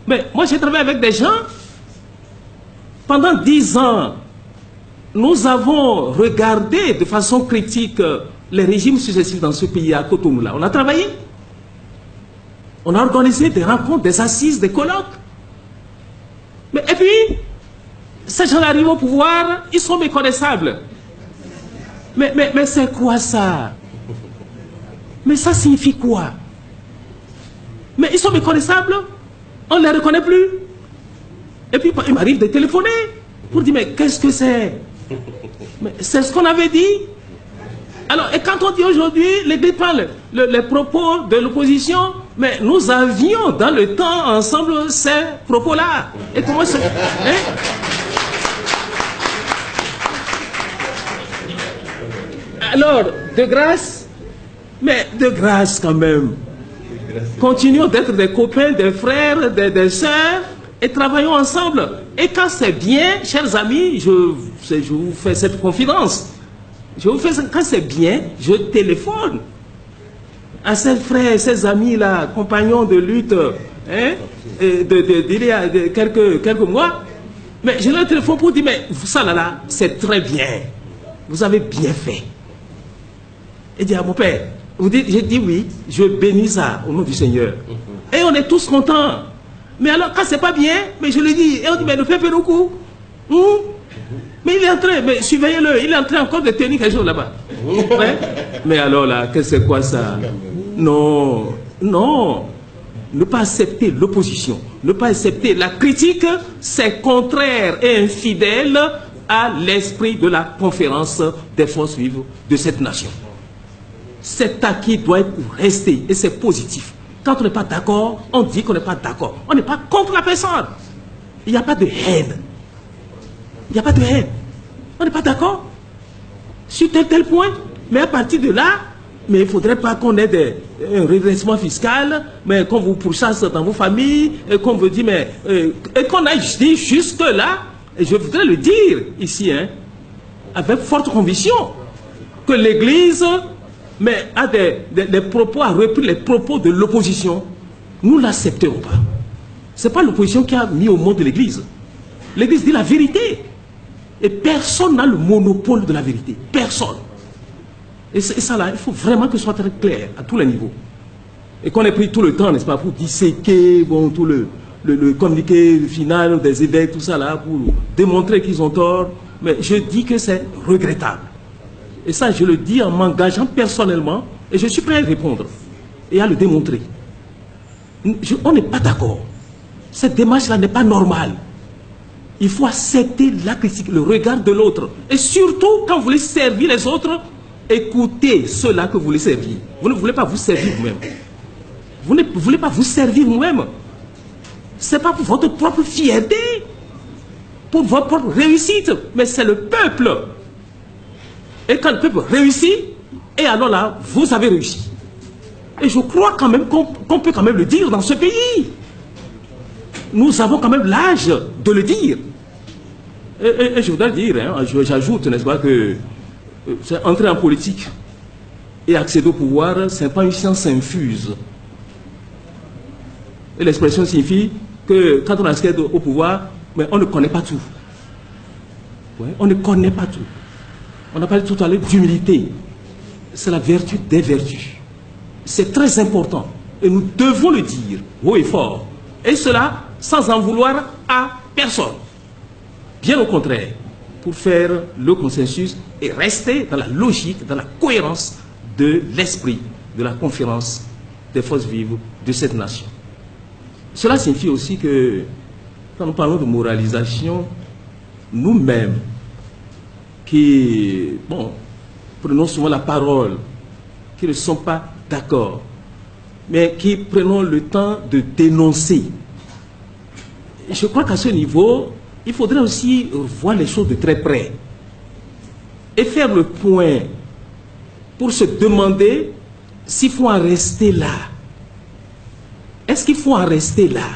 Mais moi, j'ai travaillé avec des gens. Pendant 10 ans, nous avons regardé de façon critique les régimes successifs dans ce pays, à Cotonou. On a travaillé. On a organisé des rencontres, des assises, des colloques. Et puis, ces gens arrivent au pouvoir, ils sont méconnaissables. Mais c'est quoi ça? Mais ça signifie quoi? Mais ils sont méconnaissables, on ne les reconnaît plus. Et puis, il m'arrive de téléphoner pour dire, mais qu'est-ce que c'est? Mais c'est ce qu'on avait dit. Alors, et quand on dit aujourd'hui, l'Église parle, les propos de l'opposition, mais nous avions dans le temps ensemble ces propos-là. Et comment c'est... Alors, de grâce, mais de grâce quand même, continuons d'être des copains, des frères, des sœurs, et travaillons ensemble. Et quand c'est bien, chers amis, je vous fais cette confidence. Quand c'est bien, je téléphone à ces frères, ces amis-là, compagnons de lutte, d'il y a quelques mois. Mais je leur téléphone pour dire, mais ça là, c'est très bien. Vous avez bien fait. Et dit à mon père, j'ai dit oui, je bénis ça au nom du Seigneur. Et on est tous contents. Mais alors, quand c'est pas bien, mais je lui dis, et on dit, mais ne fais pas le coup. Mais il est en train, mais surveillez-le, il est en train encore de tenir quelque chose là-bas. Ouais. Mais alors là, c'est quoi ça? Non, non. Ne pas accepter l'opposition, ne pas accepter la critique, c'est contraire et infidèle à l'esprit de la conférence des forces vives de cette nation. Cet acquis doit rester et c'est positif. Quand on n'est pas d'accord, on dit qu'on n'est pas d'accord. On n'est pas contre la personne. Il n'y a pas de haine. Il n'y a pas de haine. On n'est pas d'accord sur tel point. Mais à partir de là, mais il ne faudrait pas qu'on ait un redressement fiscal, mais qu'on vous pourchasse dans vos familles, et qu'on vous dit, mais et qu'on a dit jusque-là, et je voudrais le dire ici, avec forte conviction, que l'Église a des propos, a repris les propos de l'opposition. Nous ne l'accepterons pas. Ce n'est pas l'opposition qui a mis au monde l'Église. L'Église dit la vérité. Et personne n'a le monopole de la vérité. Personne. Et ça là, il faut vraiment que ce soit très clair à tous les niveaux. Et qu'on ait pris tout le temps, n'est-ce pas, pour disséquer tout le communiqué final des évêques, tout ça là, pour démontrer qu'ils ont tort. Mais je dis que c'est regrettable. Et ça, je le dis en m'engageant personnellement, et je suis prêt à répondre et à le démontrer. On n'est pas d'accord. Cette démarche-là n'est pas normale. Il faut accepter la critique, le regard de l'autre. Et surtout, quand vous voulez servir les autres, écoutez ceux-là que vous voulez servir. Vous ne voulez pas vous servir vous-même. Vous ne voulez pas vous servir vous-même. Ce n'est pas pour votre propre fierté, pour votre propre réussite, mais c'est le peuple. Et quand le peuple réussit, et alors là, vous avez réussi. Et je crois quand même qu'on peut quand même le dire dans ce pays. Nous avons quand même l'âge de le dire. Et je voudrais dire, j'ajoute, n'est-ce pas, que entrer en politique et accéder au pouvoir, ce n'est pas une science infuse. Et l'expression signifie que quand on accède au pouvoir, mais on ne connaît pas tout. Ouais, on ne connaît pas tout. On a parlé tout à l'heure d'humilité. C'est la vertu des vertus. C'est très important. Et nous devons le dire haut et fort. Et cela sans en vouloir à personne. Bien au contraire, pour faire le consensus et rester dans la logique, dans la cohérence de l'esprit de la conférence des forces vives de cette nation. Cela signifie aussi que, quand nous parlons de moralisation, nous-mêmes, qui, prenons souvent la parole, qui ne sont pas d'accord, mais qui prenons le temps de dénoncer. Je crois qu'à ce niveau, il faudrait aussi voir les choses de très près et faire le point pour se demander s'il faut en rester là. Est-ce qu'il faut en rester là?